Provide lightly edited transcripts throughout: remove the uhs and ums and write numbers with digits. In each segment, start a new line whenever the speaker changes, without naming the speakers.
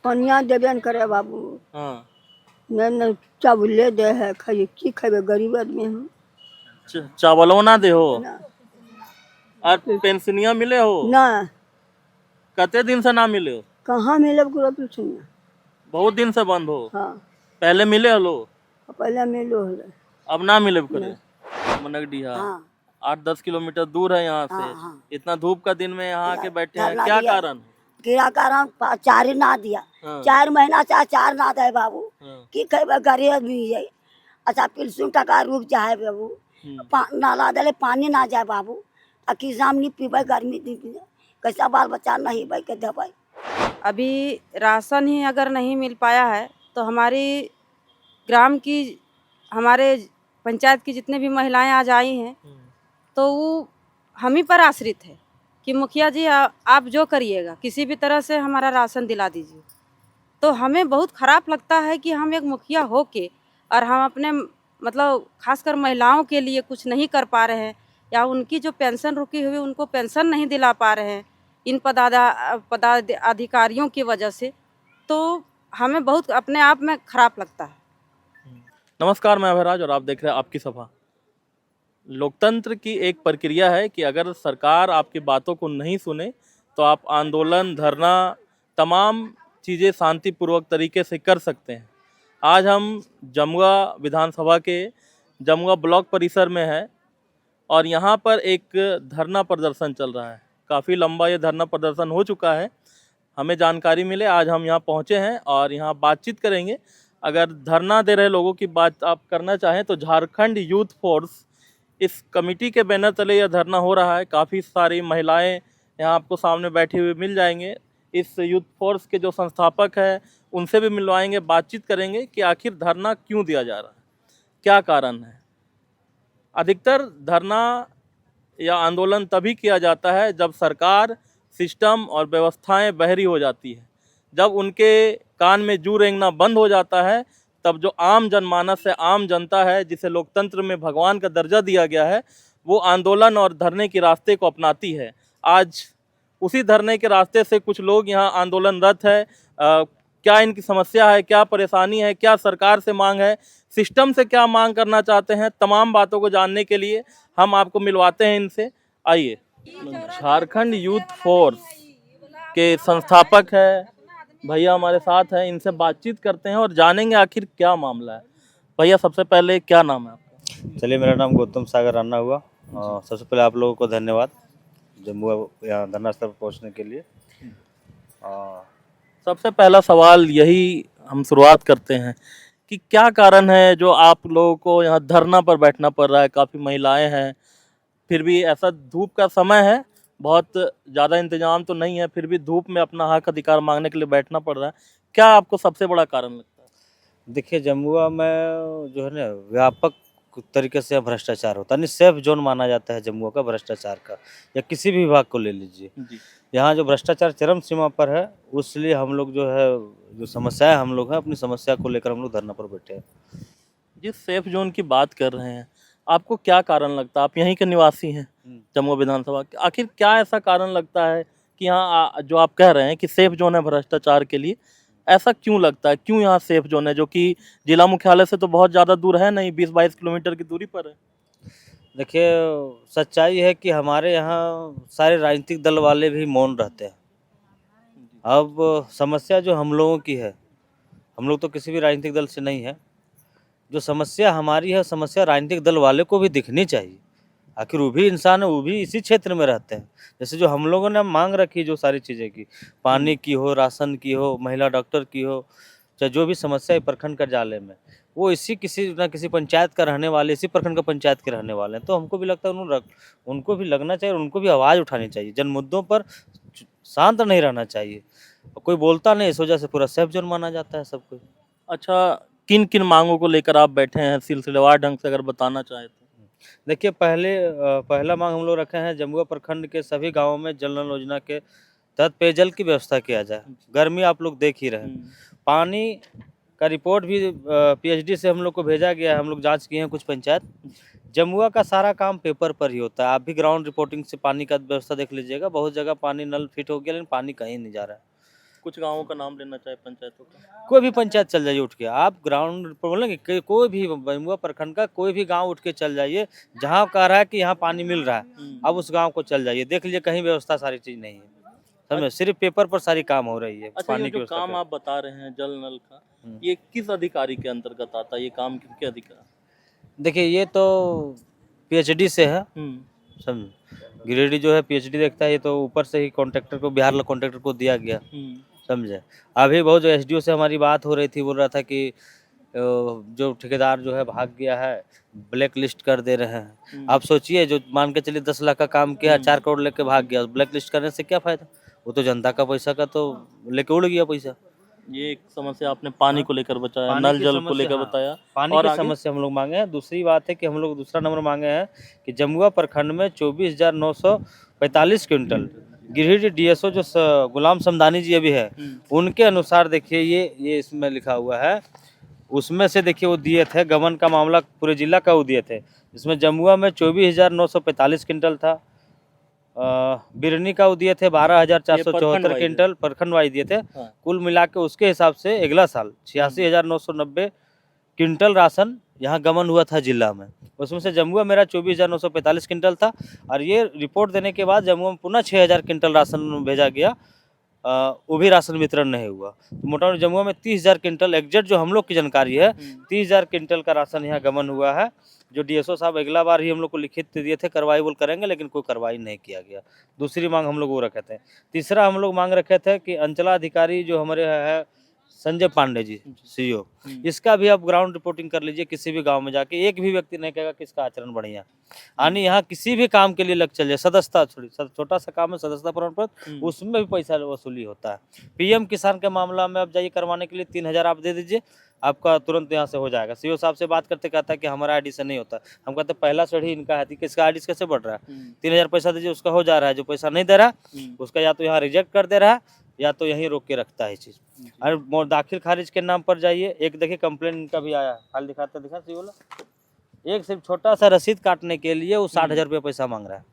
पनिया देबे न करे बाबू।
हाँ।
न चावले दे है, खाइए की खेबे, गरीब आदमी हम।
चावलो ना दे हो
ना
और पेंशनिया मिले हो?
ना
कते दिन से ना मिले हो?
कहाँ मिले सुनिया।
बहुत दिन से बंद हो।
हाँ
पहले मिले हलो,
पहले मिलो हले।
अब ना मिले करे।
ना।
मनगडीहा
हाँ
8-10 किलोमीटर दूर है यहाँ से।
हाँ हाँ
इतना धूप का दिन में यहाँ आके बैठे हैं,
धरना
क्या
दिया,
कारण?
कीड़ा कारण चार ही ना दिया।
हाँ।
4 महीना चाहे 4 ना दे बाबू।
हाँ।
की खेबे, गरीब आदमी है। अच्छा पिलसुन टका रुक जाए बाबू। नाला दले पानी ना जाए बाबू। आ किसान नहीं पीबे, गर्मी दिन पीबे, कैसा बाल बच्चा नहीं बे के देबे।
अभी राशन ही अगर नहीं मिल पाया है तो हमारी ग्राम की, हमारे पंचायत की जितने भी महिलाएं आज आई हैं तो वो हम ही पर आश्रित है कि मुखिया जी आप जो करिएगा किसी भी तरह से हमारा राशन दिला दीजिए। तो हमें बहुत ख़राब लगता है कि हम एक मुखिया हो के और हम अपने मतलब खासकर महिलाओं के लिए कुछ नहीं कर पा रहे हैं, या उनकी जो पेंशन रुकी हुई उनको पेंशन नहीं दिला पा रहे हैं इन पदाधिकारियों की वजह से। तो हमें बहुत अपने आप में ख़राब लगता है।
नमस्कार, मैं अभयराज और आप देख रहे हैं आपकी सभा। लोकतंत्र की एक प्रक्रिया है कि अगर सरकार आपकी बातों को नहीं सुने तो आप आंदोलन, धरना, तमाम चीज़ें शांतिपूर्वक तरीके से कर सकते हैं। आज हम जमुआ विधानसभा के जमुआ ब्लॉक परिसर में है और यहाँ पर एक धरना प्रदर्शन चल रहा है। काफ़ी लंबा ये धरना प्रदर्शन हो चुका है। हमें जानकारी मिले, आज हम यहाँ पहुँचे हैं और यहाँ बातचीत करेंगे। अगर धरना दे रहे लोगों की बात आप करना चाहें तो झारखंड यूथ फोर्स, इस कमेटी के बैनर तले यह धरना हो रहा है। काफ़ी सारी महिलाएं यहाँ आपको सामने बैठी हुई मिल जाएंगे। इस यूथ फोर्स के जो संस्थापक हैं उनसे भी मिलवाएंगे, बातचीत करेंगे कि आखिर धरना क्यों दिया जा रहा है, क्या कारण है। अधिकतर धरना या आंदोलन तभी किया जाता है जब सरकार, सिस्टम और व्यवस्थाएं बहरी हो जाती है। जब उनके कान में जू रेंगना बंद हो जाता है तब जो आम जनमानस है, आम जनता है, जिसे लोकतंत्र में भगवान का दर्जा दिया गया है, वो आंदोलन और धरने के रास्ते को अपनाती है। आज उसी धरने के रास्ते से कुछ लोग यहाँ आंदोलनरत है। क्या इनकी समस्या है, क्या परेशानी है, क्या सरकार से मांग है, सिस्टम से क्या मांग करना चाहते हैं, तमाम बातों को जानने के लिए हम आपको मिलवाते हैं इनसे। आइए। झारखंड यूथ फोर्स के संस्थापक है भैया हमारे साथ हैं, इनसे बातचीत करते हैं और जानेंगे आखिर क्या मामला है। भैया सबसे पहले क्या नाम है आपका?
चलिए, मेरा नाम गौतम सागर राणा हुआ। सबसे पहले आप लोगों को धन्यवाद जम्मू यहाँ धरना स्थल पर पहुँचने के लिए।
सबसे पहला सवाल यही हम शुरुआत करते हैं कि क्या कारण है जो आप लोगों को यहाँ धरना पर बैठना पड़ रहा है। काफ़ी महिलाएं हैं, फिर भी ऐसा धूप का समय है, बहुत ज़्यादा इंतजाम तो नहीं है, फिर भी धूप में अपना हक अधिकार मांगने के लिए बैठना पड़ रहा है। क्या आपको सबसे बड़ा कारण लगता है?
देखिए, जमुआ में जो है ना व्यापक तरीके से भ्रष्टाचार होता है, नहीं सेफ जोन माना जाता है जमुआ का भ्रष्टाचार का, या किसी भी विभाग को ले लीजिए। यहाँ जो भ्रष्टाचार चरम सीमा पर है, उसलिए हम लोग जो है, जो समस्याएं हम लोग हैं, अपनी समस्या को लेकर हम लोग धरना पर बैठे हैं।
जिस सेफ जोन की बात कर रहे हैं, आपको क्या कारण लगता है? आप यहीं के निवासी हैं जमुआ विधानसभा, आखिर क्या ऐसा कारण लगता है कि यहाँ जो आप कह रहे हैं कि सेफ जोन है भ्रष्टाचार के लिए, ऐसा क्यों लगता है? क्यों यहाँ सेफ जोन है, जो कि जिला मुख्यालय से तो बहुत ज़्यादा दूर है नहीं, 20-22 किलोमीटर की दूरी पर है?
देखिए, सच्चाई है कि हमारे यहाँ सारे राजनीतिक दल वाले भी मौन रहते हैं। अब समस्या जो हम लोगों की है, हम लोग तो किसी भी राजनीतिक दल से नहीं है, जो समस्या हमारी है, समस्या राजनीतिक दल वाले को भी दिखनी चाहिए। आखिर वो भी इंसान है, वो भी इसी क्षेत्र में रहते हैं। जैसे जो हम लोगों ने मांग रखी जो सारी चीज़ें की, पानी की हो, राशन की हो, महिला डॉक्टर की हो, चाहे जो भी समस्या है प्रखंड का जाले में, वो इसी किसी ना किसी पंचायत का रहने वाले, इसी प्रखंड का पंचायत के रहने वाले हैं। तो हमको भी लगता है उनको भी लगना चाहिए, उनको भी आवाज़ उठानी चाहिए। जन मुद्दों पर शांत नहीं रहना चाहिए। कोई बोलता नहीं, इस वजह से पूरा सेफ जोन माना जाता है सब कुछ।
अच्छा, किन किन मांगों को लेकर आप बैठे हैं, सिलसिलेवार ढंग से अगर बताना चाहें तो?
देखिए, पहला मांग हम लोग रखे हैं, जमुआ प्रखंड के सभी गाँवों में जल नल योजना के तहत पेयजल की व्यवस्था किया जाए। गर्मी आप लोग देख ही रहे हैं। पानी का रिपोर्ट भी पीएचडी से हम लोग को भेजा गया है, हम लोग जांच किए हैं कुछ पंचायत। जमुआ का सारा काम पेपर पर ही होता है। आप भी ग्राउंड रिपोर्टिंग से पानी का व्यवस्था देख लीजिएगा, बहुत जगह पानी नल फिट हो गया लेकिन पानी कहीं नहीं जा रहा है।
कुछ गांवों का नाम लेना चाहे पंचायतों का?
कोई भी पंचायत चल जाइए उठ के, आप ग्राउंड पर बोलेंगे कोई भी बमुआ प्रखंड का कोई भी गांव उठ के चल जाइए, जहां कह रहा है कि यहाँ पानी मिल रहा है, अब उस गांव को चल जाइए, देख लीजिए कहीं व्यवस्था सारी चीज नहीं है, समझे, सिर्फ पेपर पर सारी काम हो रही है।
अच्छा,
पानी
ये
की
जो
व्यवस्था
काम
कर-
आप बता रहे हैं जल नल का,
हम्म।
ये किस अधिकारी के अंतर्गत आता है? ये काम किसके अधिकार?
देखिए ये तो पीएचडी से है,
हम्म
समझे, गिरिडीह जो है पीएचडी देखता है, ये तो ऊपर से ही कॉन्ट्रैक्टर को, बिहार कॉन्ट्रैक्टर को दिया गया,
हम्म
समझे। अभी बहुत जो एसडीओ से हमारी बात हो रही थी, बोल रहा था कि जो ठेकेदार जो है भाग गया है, ब्लैक लिस्ट कर दे रहे हैं। आप सोचिए, जो मान के चलिए 10 लाख का काम किया, 4 करोड़ लेके भाग गया, ब्लैक लिस्ट करने से क्या फायदा? वो तो जनता का पैसा का तो लेके उड़ गया पैसा।
ये एक समस्या आपने पानी को लेकर बताया,
पानी
नल
की
जल को
समस्या,
लेकर
हाँ,
बताया।
पानी
और
की
आगे?
समस्या हम लोग मांगे हैं। दूसरी बात है कि हम लोग दूसरा नंबर मांगे हैं कि जमुआ प्रखंड में 24,945 क्विंटल, गिरिडीह डीएसओ जो गुलाम समदानी जी अभी है, उनके अनुसार देखिए ये इसमें लिखा हुआ है, उसमें से देखिए वो दिए थे, गबन का मामला पूरे जिला का वो दिए थे, इसमें जमुआ में 24,945 क्विंटल था, बिरनी का वो दिए थे 12,474 क्विंटल, प्रखंड वाइज दिए थे।
हाँ।
कुल मिला के उसके हिसाब से अगला साल 86,990 क्विंटल राशन यहाँ गमन हुआ था जिला में, उसमें से जमुआ मेरा 24,945 क्विंटल था, और ये रिपोर्ट देने के बाद जमुआ में पुनः 6,000 क्विंटल राशन भेजा गया, वो भी राशन वितरण नहीं हुआ। तो मोटामोटी जमुआ में 30,000 क्विंटल, एग्जैक्ट जो हम लोग की जानकारी है, 30,000 क्विंटल का राशन यहाँ गमन हुआ है, जो डीएसओ साहब अगला बार ही हम लोग को लिखित दिए थे, कार्रवाई बोल करेंगे, लेकिन कोई कार्रवाई नहीं किया गया। दूसरी मांग हम लोग वो रखे थे। तीसरा हम लोग मांग रखे थे कि अंचलाधिकारी जो हमारे है संजय पांडे जी, सीईओ, इसका भी आप ग्राउंड रिपोर्टिंग कर लीजिए, किसी भी गांव में जाके एक भी व्यक्ति नहीं कहेगा कि इसका आचरण बढ़िया, यानी यहाँ किसी भी काम के लिए लग चल जाए, सदस्यता छोड़ी, छोटा सा काम है सदस्यता प्रमाण पत्र, उसमें भी पैसा वसूली होता है। पीएम किसान के मामला में आप जाइए करवाने के लिए 3,000 आप दे दीजिए, आपका तुरंत यहाँ से हो जाएगा। सीईओ साहब से बात करते कहता है कि हमारा आईडी से नहीं होता, हम कहते पहला सीढ़ी इनका है, किसका आईडी कैसे बढ़ रहा है? 3,000 पैसा दीजिए, उसका हो जा रहा है। जो पैसा नहीं दे रहा उसका या तो यहाँ रिजेक्ट कर दे रहा है, या तो यहीं रोक के रखता है चीज। और दाखिल खारिज के नाम पर जाइए, एक देखिए कंप्लेन इनका भी आया, हाल दिखाते दिखा सीईओ वाला, एक सिर्फ छोटा सा रसीद काटने के लिए वो 60,000 रुपये पैसा मांग रहा है,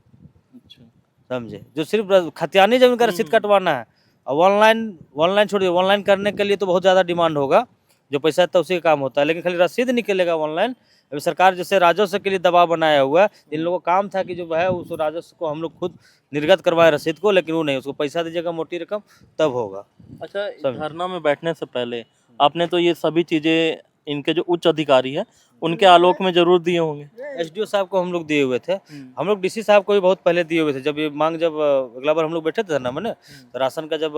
समझे, जो सिर्फ खतियानी जमीन का रसीद कटवाना है। और ऑनलाइन छोड़िए, ऑनलाइन करने के लिए तो बहुत ज़्यादा डिमांड होगा, जो पैसा है उसी का काम होता है, लेकिन खाली रसीद निकलेगा ऑनलाइन। अभी सरकार जैसे राजस्व के लिए दबाव बनाया हुआ है, इन लोगों का काम था कि जो है उस राजस्व को हम लोग खुद निर्गत करवाए रसीद को, लेकिन वो नहीं, उसको पैसा दीजिएगा मोटी रकम तब होगा।
अच्छा, धरना में बैठने से पहले आपने तो ये सभी चीजें इनके जो उच्च अधिकारी है उनके आलोक में जरूर दिए होंगे।
एसडीओ साहब को हम लोग दिए हुए थे, हम लोग डीसी साहब को भी बहुत पहले दिए हुए थे। जब ये मांग, जब अगला बार हम लोग बैठे थे धरना में ना, तो राशन का जब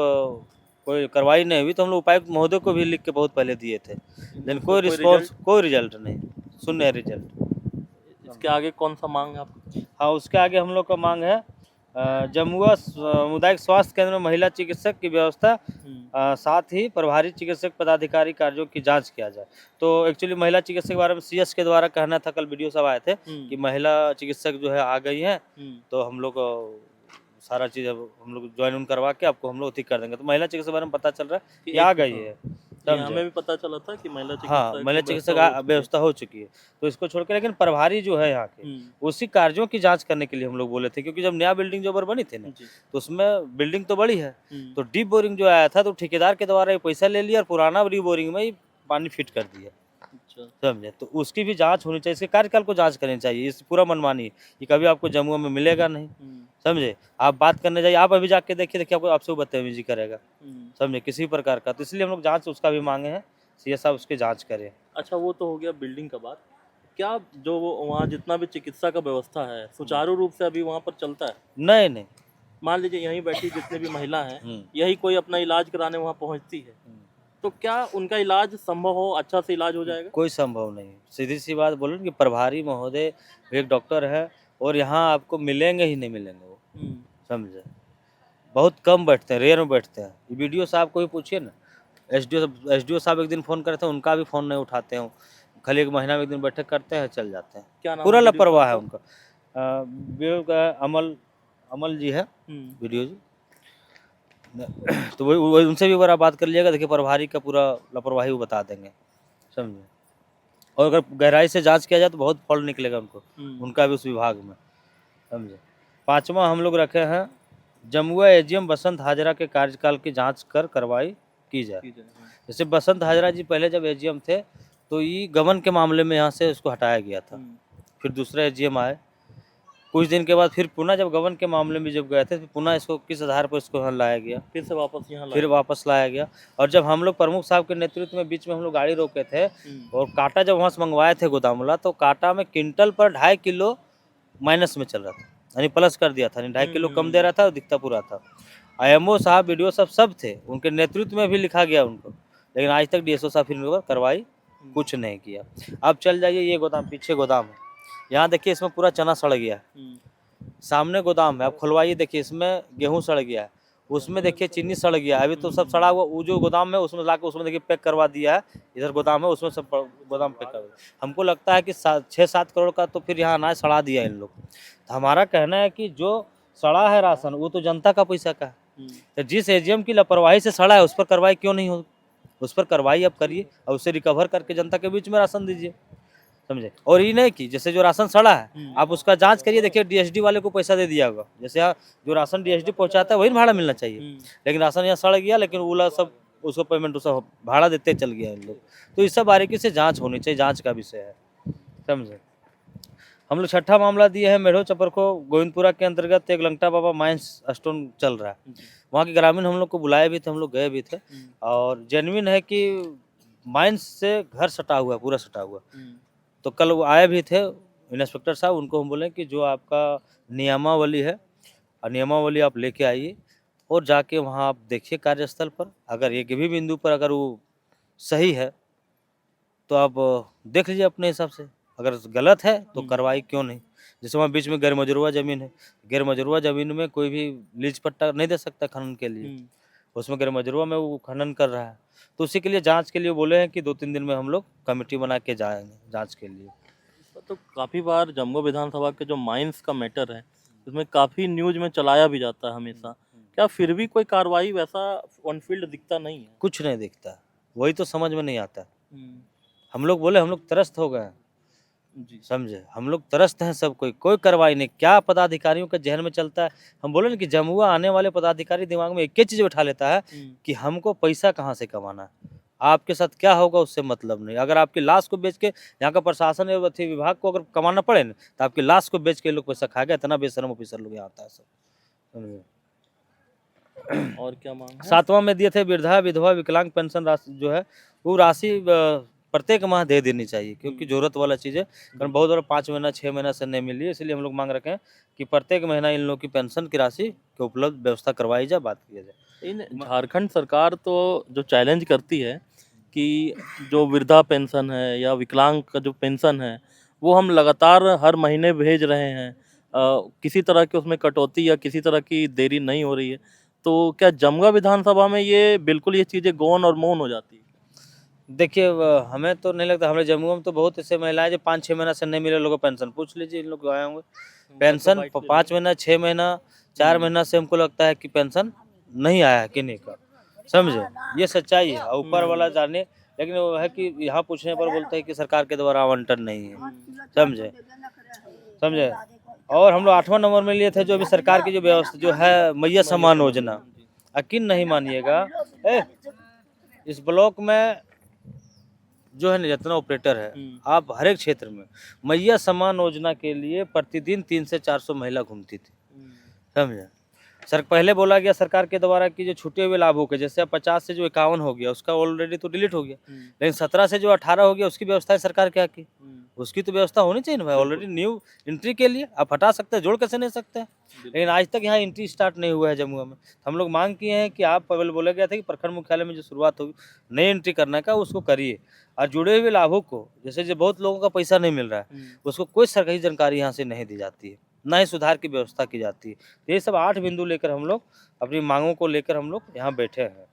कोई कार्रवाई नहीं हुई तो हम लोग उपायुक्त महोदय को भी लिख के बहुत पहले दिए थे, लेकिन कोई रिस्पॉन्स, कोई रिजल्ट नहीं, शून्य रिजल्ट।
इसके आगे कौन सा मांग है आपका?
हाँ, उसके आगे हम लोग का मांग है जमुआ सामुदायिक स्वास्थ्य केंद्र में महिला चिकित्सक की व्यवस्था, साथ ही प्रभारी चिकित्सक पदाधिकारी कार्यों की जांच किया जाए। तो एक्चुअली महिला चिकित्सक के बारे में सीएस के द्वारा कहना था, कल वीडियो सब आए थे कि महिला चिकित्सक जो है आ गई हैं, तो हम लोग सारा चीज़ अब हम लोग ज्वाइन करवा के आपको हम लोग ठीक कर देंगे। तो महिला चिकित्सक के बारे में पता चल रहा है कि आ गई है,
हमें भी पता चला था कि महिला चिकित्सक,
हाँ, महिला चिकित्सक व्यवस्था हो चुकी है। तो इसको छोड़ के, लेकिन प्रभारी जो है यहाँ के, उसी कार्यों की जांच करने के लिए हम लोग बोले थे, क्योंकि जब नया बिल्डिंग जो बनी थी ना, तो उसमें बिल्डिंग तो बड़ी है, तो डीप बोरिंग जो आया था तो ठेकेदार के द्वारा पैसा ले लिया और पुराना डीप बोरिंग में ही पानी फिट कर दिया, समझे। तो उसकी भी जांच होनी चाहिए, इसके कार्यकाल को जांच करनी चाहिए। इस पूरा मनमानी ये कभी आपको जमुआ में मिलेगा नहीं, समझे। आप बात करने जाइए, आप अभी जाके देखिए आपको, आपसे बदतमीजी करेगा, समझे, किसी प्रकार का। तो इसलिए हम लोग जांच उसका भी मांगे हैं, सीएस साहब उसकी जांच करें।
अच्छा, वो तो हो गया बिल्डिंग का बात। क्या जो वहाँ जितना भी चिकित्सा का व्यवस्था है सुचारू रूप से अभी वहाँ पर चलता है?
नहीं।
मान लीजिए यहीं बैठी जितने भी महिला हैं, यही कोई अपना इलाज कराने वहाँ पहुँचती है, तो क्या उनका इलाज संभव हो, अच्छा से इलाज हो जाएगा?
कोई संभव नहीं। सीधी सी बात बोलो कि प्रभारी महोदय एक डॉक्टर है, और यहाँ आपको मिलेंगे ही नहीं मिलेंगे वो, समझे। बहुत कम बैठते हैं, रेयर में बैठते हैं। वीडियो साहब को भी पूछिए ना, एसडीओ साहब एक दिन फ़ोन करते हैं, उनका भी फ़ोन नहीं उठाते हैं, खाली एक महीना में एक दिन बैठक करते हैं, चल जाते हैं।
क्या नाम?
पूरा लापरवाह है उनका। वीडियो का अमल जी है, वीडियो जी। तो वही उनसे भी एक बार आप बात कर लीजिएगा, देखिए प्रभारी का पूरा लापरवाही वो बता देंगे, समझे। और अगर गहराई से जांच किया जाए तो बहुत फॉल्ट निकलेगा उनको, उनका भी उस विभाग में, समझे। 5वां हम लोग रखे हैं जमुआ एजीएम बसंत हाजरा के कार्यकाल की जांच कर कार्रवाई की जाए। जैसे बसंत हाजरा जी पहले जब एजीएम थे तो ये गबन के मामले में यहाँ से उसको हटाया गया था, फिर दूसरा एजीएम आए, कुछ दिन के बाद फिर पुनः जब गबन के मामले में जब गए थे तो पुनः इसको किस आधार पर इसको यहाँ लाया गया,
फिर से वापस यहाँ
फिर वापस लाया गया। और जब हम लोग प्रमुख साहब के नेतृत्व में बीच में हम लोग गाड़ी रोके थे और कांटा जब वहाँ से मंगवाए थे गोदाम वाला, तो कांटा में क्विंटल पर 2.5 किलो माइनस में चल रहा था, यानी प्लस कर दिया था, यानी 2.5 किलो कम दे रहा था और दिखता पूरा था। IMO साहब, BDO साहब सब थे, उनके नेतृत्व में भी लिखा गया उनको, लेकिन आज तक DSO साहब फिर उनके ऊपर कार्रवाई कुछ नहीं किया। अब चल जाइए, ये गोदाम पीछे गोदाम है, यहाँ देखिए इसमें पूरा चना सड़ गया है, सामने गोदाम है, अब खुलवाइए देखिए इसमें गेहूं सड़ गया है, उसमें देखिए चीनी सड़ गया है, अभी तो सब सड़ा हुआ, वो जो गोदाम है उसमें लाके उसमें देखिए पैक करवा दिया है, इधर गोदाम है उसमें सब गोदाम पैक कर दिया। हमको लगता है कि 6-7 करोड़ का तो फिर यहाँ अनाज सड़ा दिया इन लोग। तो हमारा कहना है कि जो सड़ा है राशन वो तो जनता का पैसा का है, तो जिस एजीएम की लापरवाही से सड़ा है उस पर कार्रवाई क्यों नहीं हो, उस पर कार्रवाई अब करिए और उसे रिकवर करके जनता के बीच में राशन दीजिए, समझे। और ये नहीं कि जैसे जो राशन सड़ा है आप उसका जांच करिए, देखिए DSD वाले को पैसा दे दिया होगा, जैसे यहाँ जो राशन DSD पहुंचाता है वही भाड़ा मिलना चाहिए, लेकिन राशन यहाँ सड़ गया, लेकिन वो सब उसको पेमेंट उसका भाड़ा देते चल गया इन लोग। तो इस सब बारीकी से जांच होनी चाहिए, जांच का विषय है, समझे। हम लोग छठा मामला दिए हैं मेढ़ो चपर को, गोविंदपुरा के अंतर्गत एक लंगटा बाबा माइंस स्टोन चल रहा है, वहाँ के ग्रामीण हम लोग को बुलाए भी थे, हम लोग गए भी थे, और जेन्युइन है कि माइंस से घर सटा हुआ, पूरा सटा हुआ। तो कल वो आए भी थे इंस्पेक्टर साहब, उनको हम बोले कि जो आपका नियमावली है, नियमावली आप लेके आइए और जाके वहाँ आप देखिए कार्यस्थल पर, अगर एक भी बिंदु पर अगर वो सही है तो आप देख लीजिए अपने हिसाब से, अगर गलत है तो कार्रवाई क्यों नहीं। जैसे वहाँ बीच में गैर मजरूआ ज़मीन है, गैर मजरूआ ज़मीन में कोई भी लीज पट्टा नहीं दे सकता खनन के लिए, उसमें गैर मजरूआ में वो खनन कर रहा है, तो उसी के लिए जांच के लिए बोले हैं कि 2-3 दिन में हम लोग कमेटी बना के जाएंगे जांच के लिए।
तो काफ़ी बार जमुआ विधानसभा के जो माइंस का मैटर है उसमें काफ़ी न्यूज में चलाया भी जाता है हमेशा, क्या फिर भी कोई कार्रवाई वैसा ऑन फील्ड दिखता नहीं है?
कुछ नहीं दिखता, वही तो समझ में नहीं आता। हम लोग बोले हम लोग त्रस्त हो गए, समझे, हम लोग त्रस्त हैं, सब कोई कार्रवाई नहीं। क्या पदाधिकारियों के जहन में चलता है, हम बोले ना कि जमुआ आने वाले पदाधिकारी दिमाग में एक ही चीज़ उठा लेता है कि हमको पैसा कहाँ से कमाना है, आपके साथ क्या होगा उससे मतलब नहीं। अगर आपकी लाश को बेच के यहाँ का प्रशासन एवं विभाग को अगर कमाना पड़े ना, तो आपकी लाश को बेच के लोग पैसा खाएगा, इतना बेशरम ऑफिसर लोग यहाँ आता है सब, समझे।
और क्या मांग है?
7वां में दिए थे वृद्धा विधवा विकलांग पेंशन राशि जो है वो राशि प्रत्येक माह दे देनी चाहिए, क्योंकि जरूरत वाला चीज़ है, कारण बहुत बार 5 महीना 6 महीना से नहीं मिली है, इसलिए हम लोग मांग रखे हैं कि प्रत्येक महीना इन लोगों की पेंशन की राशि की उपलब्ध व्यवस्था करवाई जाए, बात किया जाए।
इन झारखंड सरकार तो जो चैलेंज करती है कि जो वृद्धा पेंशन है या विकलांग का जो पेंशन है वो हम लगातार हर महीने भेज रहे हैं, किसी तरह की उसमें कटौती या किसी तरह की देरी नहीं हो रही है, तो क्या जमुआ विधानसभा में ये बिल्कुल ये चीज़ें गौन और मौन हो जाती है?
देखिए हमें तो नहीं लगता, हमारे जमुआ में तो बहुत ऐसे महिलाएं जो 5-6 महीना से नहीं मिले लोगों को पेंशन, पूछ लीजिए इन लोग आए होंगे, पेंशन 5 महीना 6 महीना 4 महीना से हमको लगता है कि पेंशन नहीं आया है किन्हीं का, समझे, ये सच्चाई है, ऊपर वाला जाने। लेकिन वो है कि यहाँ पूछने पर बोलते हैं कि सरकार के द्वारा आवंटन नहीं है, समझे। और हम लोग 8वां नंबर में लिए थे जो अभी सरकार की जो व्यवस्था जो है मैया सम्मान योजना, यकीन नहीं मानिएगा, इस ब्लॉक में जो है ना जितना ऑपरेटर है, आप हर एक क्षेत्र में मैया सम्मान योजना के लिए प्रतिदिन 300 से 400 महिला घूमती थी, समझे। सर पहले बोला गया सरकार के द्वारा कि जो छूटे हुए लाभों के, जैसे 50 से जो 51 हो गया उसका ऑलरेडी तो डिलीट हो गया, लेकिन 17 से जो 18 हो गया उसकी व्यवस्था सरकार क्या की, उसकी तो व्यवस्था होनी चाहिए ना भाई, ऑलरेडी न्यू एंट्री के लिए आप हटा सकते हैं, जोड़ कैसे नहीं सकते हैं, लेकिन आज तक यहाँ एंट्री स्टार्ट नहीं हुआ है जमुआ में। हम लोग मांग किए हैं कि आप पहले बोला गया था कि प्रखंड मुख्यालय में जो शुरुआत होगी नई एंट्री करने का उसको करिए, और जुड़े हुए लाभों को, जैसे जो बहुत लोगों का पैसा नहीं मिल रहा है उसको कोई सरकारी जानकारी यहाँ से नहीं दी जाती है, ना ही सुधार की व्यवस्था की जाती है। ये सब 8 बिंदु लेकर हम लोग अपनी मांगों को लेकर हम लोग यहाँ बैठे हैं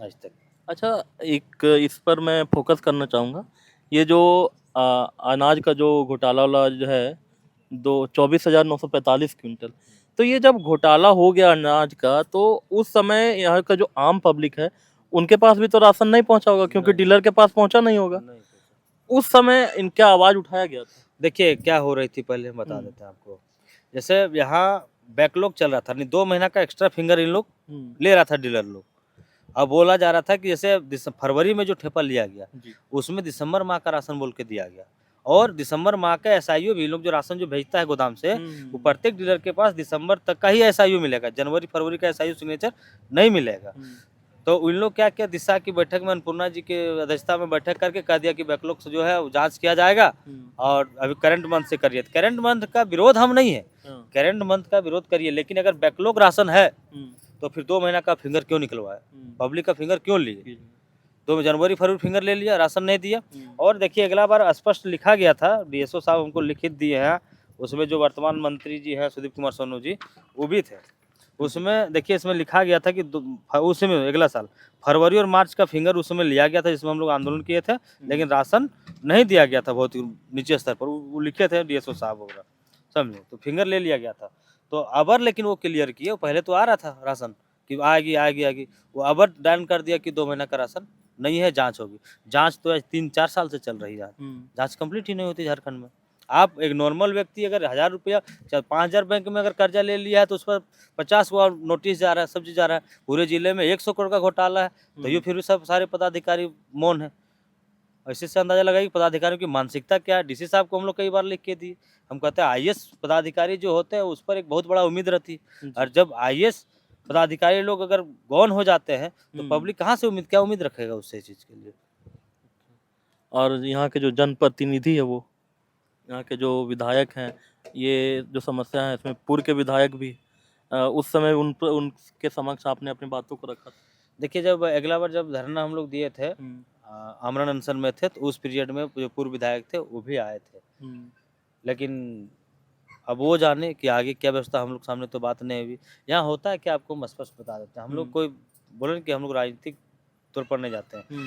आज तक।
अच्छा, एक इस पर मैं फोकस करना चाहूँगा, ये जो अनाज का जो घोटाला वाला जो है 24,945 क्विंटल, तो ये जब घोटाला हो गया अनाज का तो उस समय यहाँ का जो आम पब्लिक है उनके पास भी तो राशन नहीं पहुँचा होगा, क्योंकि डीलर के पास पहुँचा नहीं होगा, उस समय इनका आवाज़ उठाया गया था।
देखिए क्या हो रही थी पहले हम बता देते हैं आपको। जैसे यहाँ बैकलॉग चल रहा था, नहीं 2 महीना का एक्स्ट्रा फिंगर इन लोग ले रहा था डीलर लोग। अब बोला जा रहा था कि जैसे फरवरी में जो ठेपा लिया गया
जी।
उसमें दिसंबर माह का राशन बोल के दिया गया, और दिसंबर माह का एसआईओ भी लोग जो राशन जो भेजता है गोदाम से, वो प्रत्येक डीलर के पास दिसंबर तक का ही एसआईओ मिलेगा, जनवरी फरवरी का एसआईओ सिग्नेचर नहीं मिलेगा। तो उन लोग क्या किया, दिशा की बैठक में अन्नपूर्णा जी के अध्यक्षता में बैठक करके कह दिया कि बैकलॉग जो है वो जांच किया जाएगा और अभी करंट मंथ से करिए। करंट मंथ का विरोध हम नहीं है, करंट मंथ का विरोध करिए, लेकिन अगर बैकलॉग राशन है तो फिर 2 महीना का फिंगर क्यों निकलवाया, पब्लिक का फिंगर क्यों लिए? 2 जनवरी फरवरी फिंगर ले लिया, राशन नहीं दिया। और देखिए अगला बार स्पष्ट लिखा गया था, डीएसओ साहब हमको लिखित दिए हैं, उसमें जो वर्तमान मंत्री जी हैं सुदीप कुमार सोनू जी वो भी थे, उसमें देखिए इसमें लिखा गया था कि उसमें अगला साल फरवरी और मार्च का फिंगर उसमें लिया गया था जिसमें हम लोग आंदोलन किए थे, लेकिन राशन नहीं दिया गया था, बहुत ही नीचे स्तर पर वो लिखे थे डीएसओ साहब वगैरह, समझे, तो फिंगर ले लिया गया था। तो अबर लेकिन वो क्लियर किए, पहले तो आ रहा था राशन कि आएगी आएगी आएगी, वो अबर डायन कर दिया कि 2 महीना का राशन नहीं है, जांच होगी। जांच तो आज 3-4 साल से चल रही है, जांच कंप्लीट ही नहीं होती झारखंड में। आप एक नॉर्मल व्यक्ति अगर 1000 रुपया 5,000 बैंक में अगर कर्जा ले लिया है तो उस पर 50 गो नोटिस जा रहा है, सब चीज जा रहा है, पूरे जिले में 100 करोड़ का घोटाला है, तो ये फिर भी सब सारे पदाधिकारी मौन है। ऐसे से अंदाजा लगाइए कि पदाधिकारियों की मानसिकता क्या है। डीसी साहब को हम लोग कई बार लिख के दिए, हम कहते हैं आईएएस पदाधिकारी जो होते हैं उस पर एक बहुत बड़ा उम्मीद रहती है, और जब आईएएस पदाधिकारी लोग अगर गौन हो जाते हैं तो पब्लिक कहाँ से क्या उम्मीद रखेगा उससे चीज के लिए।
और यहाँ के जो जनप्रतिनिधि है वो, यहाँ के जो विधायक हैं, ये जो समस्या है इसमें पूर्व के विधायक भी उस समय उनके समक्ष आपने अपनी बातों को रखा था?
देखिए जब अगला बार जब धरना हम लोग दिए थे, आमरण अनशन में थे, तो उस पीरियड में जो पूर्व विधायक थे वो भी आए थे, लेकिन अब वो जाने कि आगे क्या व्यवस्था, हम लोग सामने तो बात नहीं हुई। यहाँ होता है कि आपको हम स्पष्ट बता देते हैं, हम लोग कोई बोले कि हम लोग राजनीतिक तौर पर नहीं जाते हैं,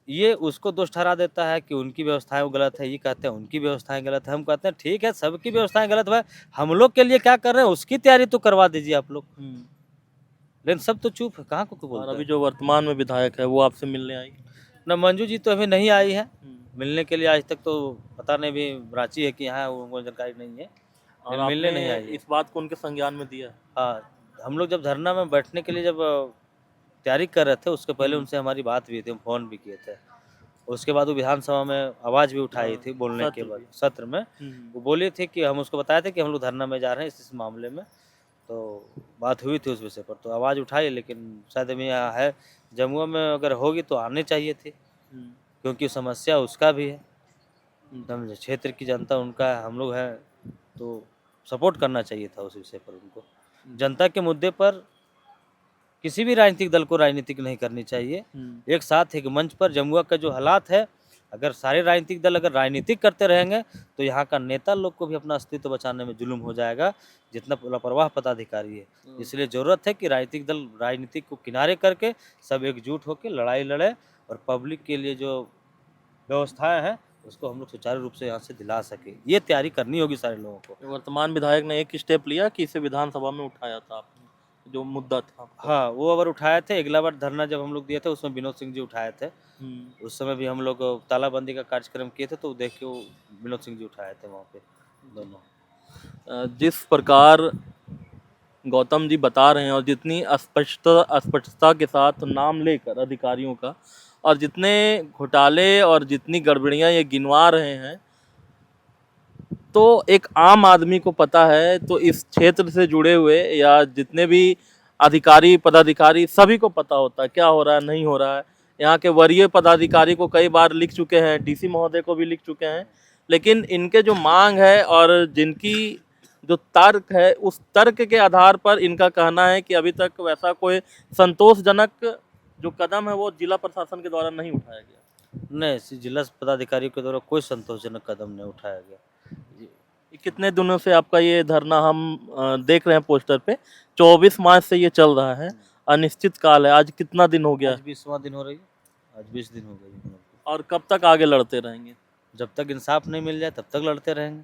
ये उसको दोष ठहरा देता है कि उनकी व्यवस्थाएं गलत है, ये कहते हैं उनकी व्यवस्थाएं गलत है, हम कहते हैं ठीक है सबकी व्यवस्थाएं गलत है, हम लोग के लिए क्या कर रहे हैं उसकी तैयारी तो करवा दीजिए आप लोग, लेकिन सब तो चुप है, कहाँ को बोल।
अभी जो वर्तमान में विधायक है वो आपसे मिलने आई?
न मंजू जी तो अभी नहीं आई है मिलने के लिए, आज तक तो पता नहीं भी रांची है कि यहाँ, उनको जानकारी नहीं है,
और
मिलने नहीं आई।
इस बात को उनके संज्ञान में दिया?
हाँ, हम लोग जब धरना में बैठने के लिए जब तैयारी कर रहे थे उसके पहले उनसे हमारी बात भी थी, हम फोन भी किए थे, उसके बाद वो विधानसभा में आवाज़ भी उठाई थी बोलने के बाद सत्र में, वो बोली थी कि हम उसको बताए थे कि हम लोग धरना में जा रहे हैं इस मामले में, तो बात हुई थी उस विषय पर, तो आवाज़ उठाई, लेकिन शायद अभी यहाँ है जमुआ में, अगर होगी तो आने चाहिए थी, क्योंकि समस्या उसका भी है, समझे, क्षेत्र की जनता उनका है, हम लोग हैं, तो सपोर्ट करना चाहिए था उस विषय पर उनको। जनता के मुद्दे पर किसी भी राजनीतिक दल को राजनीतिक नहीं करनी चाहिए, एक साथ एक मंच पर जमुआ का जो हालात है, अगर सारे राजनीतिक दल अगर राजनीतिक करते रहेंगे तो यहाँ का नेता लोग को भी अपना अस्तित्व बचाने में जुल्म हो जाएगा, जितना लापरवाह पदाधिकारी है। इसलिए ज़रूरत है कि राजनीतिक दल राजनीतिक को किनारे करके सब एकजुट होकर लड़ाई लड़े, और पब्लिक के लिए जो व्यवस्थाएं हैं उसको हम लोग सुचारू रूप से यहाँ से दिला सके, ये तैयारी करनी होगी सारे लोगों को।
वर्तमान विधायक ने एक स्टेप लिया कि इसे विधानसभा में उठाया था आपने, जो मुद्दा था?
हाँ, वो अगर उठाए थे, अगला बार धरना जब हम लोग दिए थे उसमें विनोद सिंह जी उठाए थे, उस समय भी हम लोग तालाबंदी का कार्यक्रम किए थे, तो देख के वो विनोद सिंह जी उठाए थे वहाँ पे दोनों।
जिस प्रकार गौतम जी बता रहे हैं और जितनी अस्पष्टता के साथ नाम लेकर अधिकारियों का, और जितने घोटाले और जितनी गड़बड़ियां ये गिनवा रहे हैं, तो एक आम आदमी को पता है, तो इस क्षेत्र से जुड़े हुए या जितने भी अधिकारी पदाधिकारी सभी को पता होता है क्या हो रहा है नहीं हो रहा है। यहाँ के वरीय पदाधिकारी को कई बार लिख चुके हैं, डीसी महोदय को भी लिख चुके हैं, लेकिन इनके जो मांग है और जिनकी जो तर्क है, उस तर्क के आधार पर इनका कहना है कि अभी तक वैसा कोई संतोषजनक जो कदम है वो जिला प्रशासन के द्वारा नहीं उठाया गया।
नहीं, जिला पदाधिकारी के द्वारा कोई संतोषजनक कदम नहीं उठाया गया।
कितने दिनों से आपका ये धरना हम देख रहे हैं पोस्टर पे, 24 मार्च से ये चल रहा है, अनिश्चित काल है, आज कितना दिन हो गया?
आज 20वां दिन हो रही है, आज 20 दिन हो गए।
और कब तक आगे लड़ते रहेंगे?
जब तक इंसाफ नहीं मिल जाए तब तक लड़ते रहेंगे।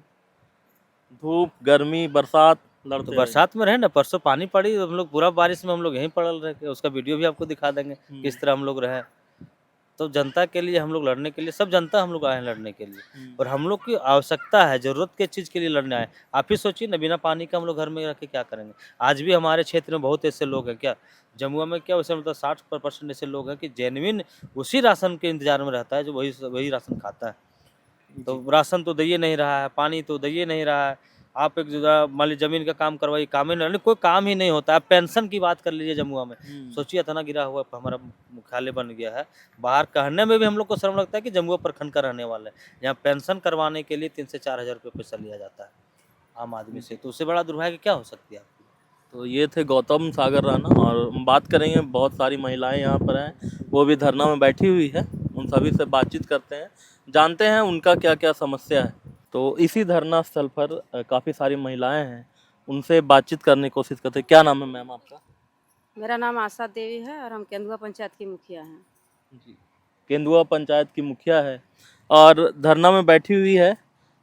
धूप गर्मी बरसात लड़ते
तो बरसात में रहे ना, परसों पानी पड़ी, हम लोग पूरा बारिश में हम लोग यहीं पड़ल रहे, उसका वीडियो भी आपको दिखा देंगे किस तरह हम लोग रहे। तो जनता के लिए हम लोग लड़ने के लिए, सब जनता हम लोग आए हैं लड़ने के लिए, और हम लोग की आवश्यकता है, ज़रूरत के चीज़ के लिए लड़ने आए। आप ही सोचिए ना, बिना पानी का हम लोग घर में रह के क्या करेंगे। आज भी हमारे क्षेत्र में बहुत ऐसे लोग हैं, क्या जमुआ में क्या वैसे मतलब 60% ऐसे लोग हैं कि जेन्युइन उसी राशन के इंतजार में रहता है जो वही राशन खाता है। तो राशन तो दे ही नहीं रहा है, पानी तो दे ही नहीं रहा है। आप एक जगह मान लीजिए ज़मीन का काम करवाइए, काम ही नहीं, कोई काम ही नहीं होता है। पेंशन की बात कर लीजिए जमुआ में, सोचिए इतना गिरा हुआ हमारा मुख्यालय बन गया है, बाहर कहने में भी हम लोग को शर्म लगता है कि जमुआ प्रखंड का रहने वाला है। यहाँ पेंशन करवाने के लिए 3 से 4 हज़ार रुपये पैसा लिया जाता है आम आदमी से, तो उससे बड़ा दुर्भाग्य क्या हो सकती है आपकी।
तो ये थे गौतम सागर राणा, और हम बात करेंगे, बहुत सारी महिलाएं यहाँ पर हैं, वो भी धरना में बैठी हुई है, उन सभी से बातचीत करते हैं, जानते हैं उनका क्या क्या समस्या है। तो इसी धरना स्थल पर काफ़ी सारी महिलाएं हैं, उनसे बातचीत करने की कोशिश करते हैं। क्या नाम है मैम आपका?
मेरा नाम आशा देवी है और हम केंदुआ पंचायत की मुखिया हैं।
जी, केंदुआ पंचायत की मुखिया है और धरना में बैठी हुई है।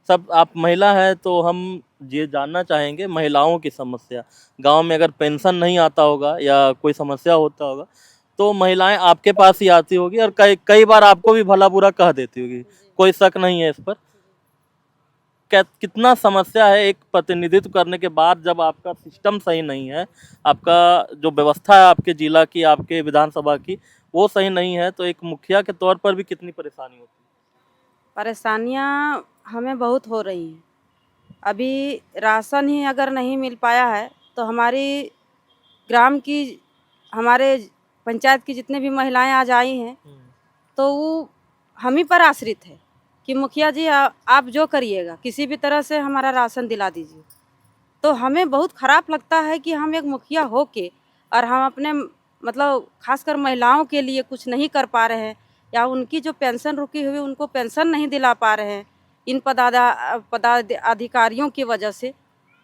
सब आप महिला है तो हम ये जानना चाहेंगे महिलाओं की समस्या। गांव में अगर पेंशन नहीं आता होगा या कोई समस्या होता होगा तो महिलाएं आपके पास ही आती होगी और कई कई बार आपको भी भला बुरा कह देती होगी, कोई शक नहीं है इस पर। कितना समस्या है एक प्रतिनिधित्व करने के बाद, जब आपका सिस्टम सही नहीं है, आपका जो व्यवस्था है आपके जिला की, आपके विधानसभा की, वो सही नहीं है, तो एक मुखिया के तौर पर भी कितनी परेशानी होती है?
परेशानियाँ हमें बहुत हो रही हैं। अभी राशन ही अगर नहीं मिल पाया है तो हमारी ग्राम की, हमारे पंचायत की जितने भी महिलाएं आज आई हैं तो वो हम ही पर आश्रित है कि मुखिया जी आप जो करिएगा, किसी भी तरह से हमारा राशन दिला दीजिए। तो हमें बहुत ख़राब लगता है कि हम एक मुखिया हो के और हम अपने मतलब खासकर महिलाओं के लिए कुछ नहीं कर पा रहे हैं, या उनकी जो पेंशन रुकी हुई उनको पेंशन नहीं दिला पा रहे हैं इन पदाधिकारियों की वजह से।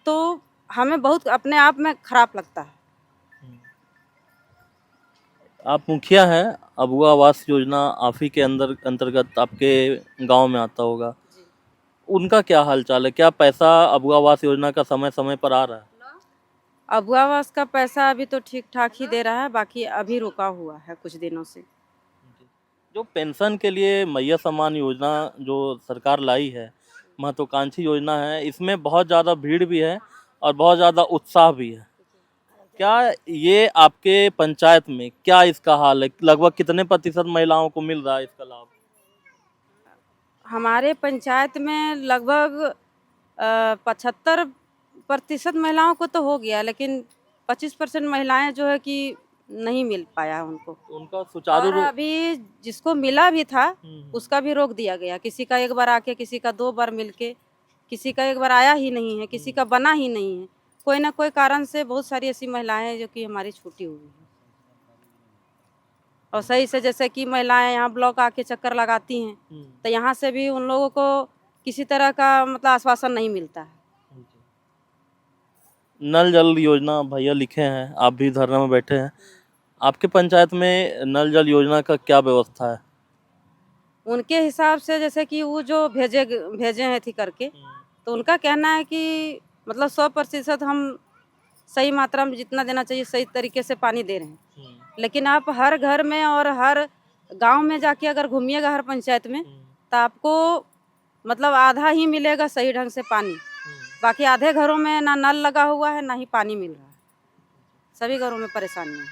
तो हमें बहुत अपने आप में ख़राब लगता है।
आप मुखिया हैं, अबुआ आवास योजना आप ही के अंतर्गत आपके गांव में आता होगा, उनका क्या हालचाल है? क्या पैसा अबुआ आवास योजना का समय समय पर आ रहा है?
अबुआ आवास का पैसा अभी तो ठीक ठाक ही दे रहा है, बाकी अभी रुका हुआ है कुछ दिनों से।
जो पेंशन के लिए मैया सम्मान योजना जो सरकार लाई है, महत्वाकांक्षी योजना है, इसमें बहुत ज़्यादा भीड़ भी है और बहुत ज़्यादा उत्साह भी है। क्या ये आपके पंचायत में क्या इसका हाल है? लगभग कितने प्रतिशत महिलाओं को मिल रहा है इसका लाभ?
हमारे पंचायत में लगभग 75% महिलाओं को तो हो गया, लेकिन 25% महिलाएं जो है कि नहीं मिल पाया उनको।
तो उनका सुचारू
और अभी जिसको मिला भी था उसका भी रोक दिया गया। किसी का एक बार आके, किसी का 2 बार मिलके, किसी का एक बार आया ही नहीं है, किसी का बना ही नहीं है। कोई ना कोई कारण से बहुत सारी ऐसी महिलाएं हैं जो कि हमारी छूटी हुई है। और सही से जैसे कि महिलाएं यहाँ ब्लॉक आके चक्कर लगाती हैं तो यहाँ से भी उन लोगों को किसी तरह का मतलब आश्वासन नहीं मिलता है।
नल जल योजना भैया लिखे हैं, आप भी धरना में बैठे हैं, आपके पंचायत में नल जल योजना का क्या व्यवस्था है?
उनके हिसाब से जैसे कि वो जो भेजे हैं थी करके, तो उनका कहना है कि मतलब 100% हम सही मात्रा में जितना देना चाहिए सही तरीके से पानी दे रहे हैं। लेकिन आप हर घर में और हर गांव में जाके अगर घूमिएगा हर पंचायत में तो आपको मतलब आधा ही मिलेगा सही ढंग से पानी। बाकी आधे घरों में ना नल लगा हुआ है ना ही पानी मिल रहा है। सभी घरों में परेशानी है।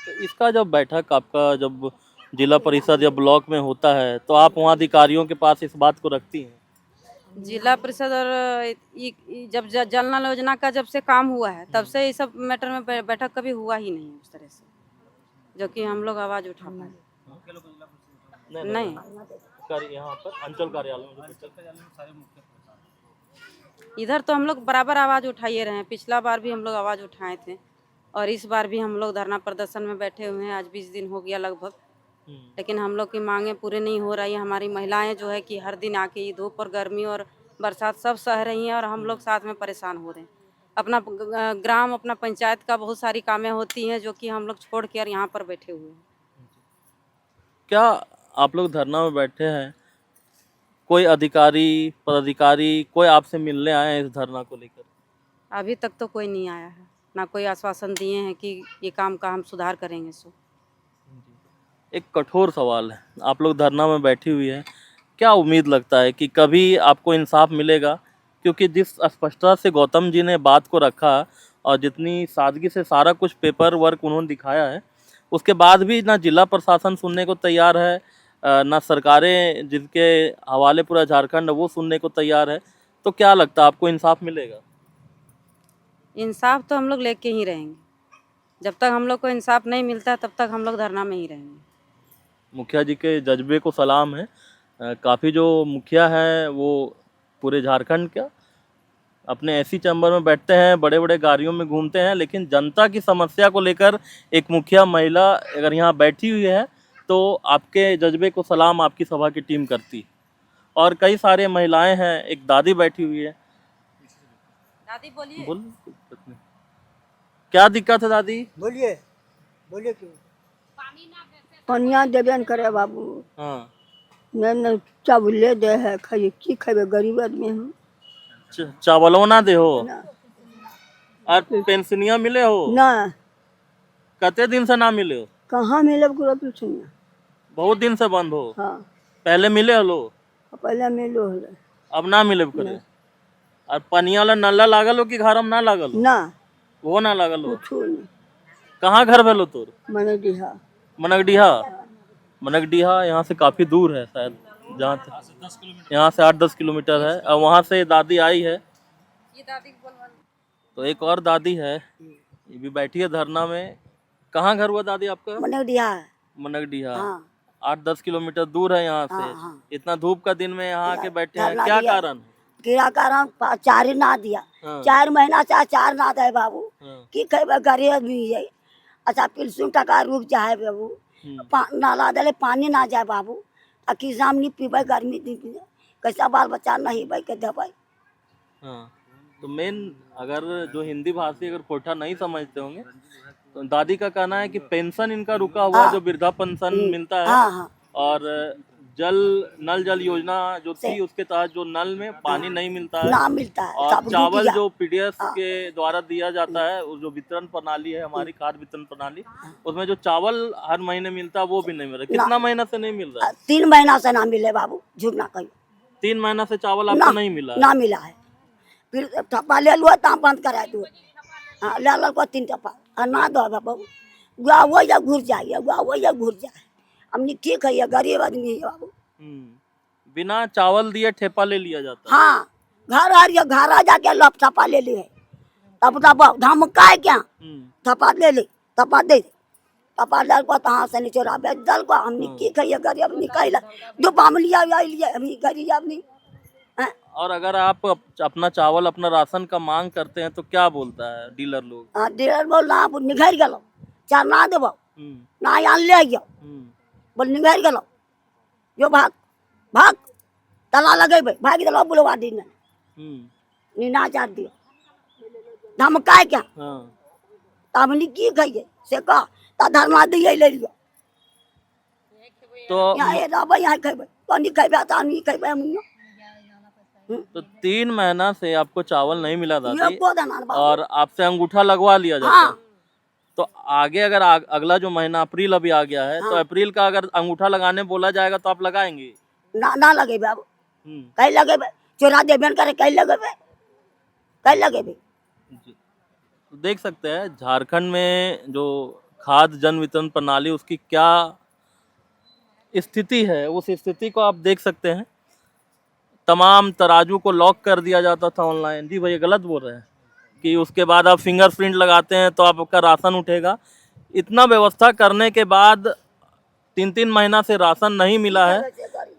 तो इसका जब बैठक आपका जब जिला परिषद या ब्लॉक में होता है तो आप वहाँ अधिकारियों के पास इस बात को रखती हैं?
जिला परिषद और जब जल नल योजना का जब से काम हुआ है तब से इस सब मैटर में बैठक कभी हुआ ही नहीं उस तरह से जो कि हम लोग आवाज़ उठा पाए। नहीं,
यहाँ पर अंचल कार्यालय में
इधर तो हम लोग बराबर आवाज़ उठाइए रहे हैं। पिछला बार भी हम लोग आवाज़ उठाए थे और इस बार भी हम लोग धरना प्रदर्शन में बैठे हुए हैं। आज 20 दिन हो गया लगभग, लेकिन हम लोग की मांगें पूरे नहीं हो रही है। हमारी महिलाएं जो है कि हर दिन आके ये धूप और गर्मी और बरसात सब सह रही हैं और हम लोग साथ में परेशान हो रहे हैं। अपना ग्राम, अपना पंचायत का बहुत सारी कामें होती हैं जो कि हम लोग छोड़ कर यहाँ पर बैठे हुए हैं।
क्या आप लोग धरना में बैठे हैं, कोई अधिकारी पदाधिकारी कोई आपसे मिलने आए हैं इस धरना को लेकर?
अभी तक तो कोई नहीं आया है, ना कोई आश्वासन दिए हैं कि ये काम का हम सुधार करेंगे। सो
एक कठोर सवाल है, आप लोग धरना में बैठी हुई है, क्या उम्मीद लगता है कि कभी आपको इंसाफ मिलेगा? क्योंकि जिस स्पष्टता से गौतम जी ने बात को रखा और जितनी सादगी से सारा कुछ पेपर वर्क उन्होंने दिखाया है, उसके बाद भी ना जिला प्रशासन सुनने को तैयार है, ना सरकारें जिनके हवाले पूरा झारखंड है वो सुनने को तैयार है। तो क्या लगता है आपको इंसाफ मिलेगा?
इंसाफ तो हम लोग लेके ही रहेंगे। जब तक हम लोग को इंसाफ नहीं मिलता तब तक हम लोग धरना में ही रहेंगे।
मुखिया जी के जज्बे को सलाम है। काफ़ी जो मुखिया हैं वो पूरे झारखंड का अपने एसी चैम्बर में बैठते हैं, बड़े बड़े गाड़ियों में घूमते हैं, लेकिन जनता की समस्या को लेकर एक मुखिया महिला अगर यहाँ बैठी हुई है तो आपके जज्बे को सलाम आपकी सभा की टीम करती। और कई सारे महिलाएं हैं, एक दादी बैठी हुई है।
दादी बोलिए।
बोल, क्या दिक्कत है दादी?
बोलिए बोलिए क्यों
पनिया देबे न करे बाबू,
हाँ,
न चावले दे है, खाइए की खेबे, गरीब आदमी हम
चावलो ना दे हो
ना
और पेंशनिया मिले हो?
ना
कते दिन से ना मिले हो?
कहाँ मिले पूरा पिछुनिया।
बहुत दिन से बंद हो।
हाँ
पहले मिले हलो,
पहले मिलो हले
अब ना मिले करे। और पनिया वाला नल्ला लागल हो कि घर में ना लागल हो?
ना
वो ना लागल हो।
कुछो नहीं।
कहाँ घर भेलो तोर?
मने दिहा
मनगडीहा। मनगडीहा यहाँ से काफी दूर है शायद, जहाँ तक यहाँ से 8-10 किलोमीटर है। और वहाँ से दादी आई है।
ये दादी को बोलवा।
तो एक और दादी है, ये भी बैठी है धरना में। कहाँ घर हुआ दादी आपका?
मने दिहा।
मनगडीहा।
हाँ
8-10 किलोमीटर दूर है यहाँ
हाँ
से।
हाँ।
इतना धूप का दिन में यहाँ आके बैठे हैं,
धरना
क्या
दिया।
कारण?
किरा कारण चार ही ना दिया।
हाँ।
4 महीना से चार ना दे बाबू,
हाँ।
की खेबे, गरीब आदमी है। अच्छा पिलसुन टका रुक जाए बाबू, नाला दले पानी ना जाए बाबू, ताकि सामने पीबे, गर्मी दिन कैसा बाल बच्चा नहीं भाई के दे भाई।
हाँ, तो मेन अगर जो हिंदी भाषी अगर कोठा नहीं समझते होंगे तो दादी का कहना है कि पेंशन इनका रुका हुआ
हाँ।
जो वृद्धा पेंशन मिलता है,
हाँ हाँ
और नल जल योजना जो थी उसके तहत जो नल में पानी नहीं मिलता है,
ना मिलता है,
और
सब रुक
चावल
गया।
जो पीडीएस के द्वारा दिया जाता है, वो जो वितरण प्रणाली है हमारी खाद्य वितरण प्रणाली, उसमें जो चावल हर महीने मिलता है वो भी नहीं मिल रहा। कितना महीना से नहीं मिल रहा है?
3 महीना से ना मिले बाबू, झूठ ना कहियो।
3 महीना से चावल आपको नहीं मिला है?
ना मिला है। फिर ठप्पा ले लो ता बंद करा दो। हाँ ले लो को 3 टप्पा और ना दो बाबू, गुआ वो या घुर जाइए, गुआ वो या घुर जाए। हमने ठीक है, ये गरीब आदमी है बाबू।
बिना चावल दिए ठेपा ले लिया जाता है।
हाँ घर आ रही, घर आ जाके लप थप्पा ले लिए, तब तब धमकाए क्या, थप्पा ले ले, थप्पा दे दे, थप्पा दल को तहाँ से नहीं चोरा बेच दल को। हमने की कहिए, गरीब निकाल दो पाम लिया लिए, हमने गरीब आदमी।
और अगर आप अपना चावल अपना राशन का मांग करते हैं तो क्या बोलता है डीलर लोग?
हाँ डीलर बोल ना निघर गलो, चार ना देबो, ना यहाँ ले आइयो, बोल निघर गलो, जो भाग भाग तला लगे भाग दिलो, बुलवा दी ने ना चार दियो, धमकाए क्या।
हाँ।
हमने की कहिए से कह ता धर्मा दिए ले लियो,
तो
यहाँ रहबै, यहाँ खेबै, तो नहीं खेबै तो नहीं खेबै हम।
तो 3 महीना से आपको चावल नहीं मिला
ये
दादी,
को देना बाबू।
और आपसे अंगूठा लगवा लिया जाता है।
हाँ
तो आगे अगर अगला जो महीना अप्रैल अभी आ गया है, तो अप्रैल का अगर अंगूठा लगाने बोला जाएगा तो आप लगाएंगे?
ना लगे बाबू, कहीं लगे चोरा देबे करे, कहीं लगे कहीं लगे।
तो देख सकते हैं झारखंड में जो खाद्य जन वितरण प्रणाली उसकी क्या स्थिति है, उस स्थिति को आप देख सकते हैं। तमाम तराजू को लॉक कर दिया जाता था ऑनलाइन। जी भैया गलत बोल रहे हैं कि उसके बाद आप फिंगरप्रिंट लगाते हैं तो आपका राशन उठेगा। इतना व्यवस्था करने के बाद 3-3 महीना से राशन नहीं मिला है,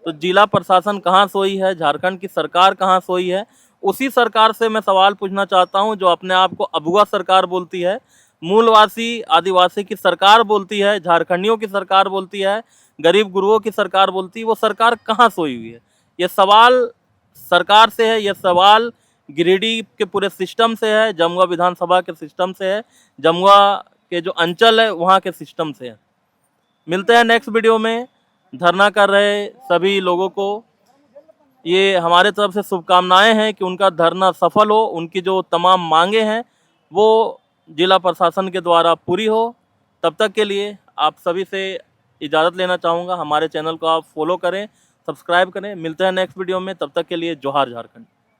तो जिला प्रशासन कहाँ सोई है, झारखंड की सरकार कहाँ सोई है? उसी सरकार से मैं सवाल पूछना चाहता हूँ जो अपने आप को अबुआ सरकार बोलती है, मूलवासी आदिवासी की सरकार बोलती है, झारखंडियों की सरकार बोलती है, गरीब गुरुओं की सरकार बोलती है। वो सरकार कहाँ सोई हुई है? ये सवाल सरकार से है, ये सवाल गिरिडीह के पूरे सिस्टम से है, जमुआ विधानसभा के सिस्टम से है, जमुआ के जो अंचल है वहाँ के सिस्टम से है। मिलते हैं नेक्स्ट वीडियो में। धरना कर रहे सभी लोगों को ये हमारे तरफ से शुभकामनाएं हैं कि उनका धरना सफल हो, उनकी जो तमाम मांगे हैं वो जिला प्रशासन के द्वारा पूरी हो। तब तक के लिए आप सभी से इजाज़त लेना चाहूँगा। हमारे चैनल को आप फॉलो करें, सब्सक्राइब करें। मिलते हैं नेक्स्ट वीडियो में, तब तक के लिए जोहार झारखंड।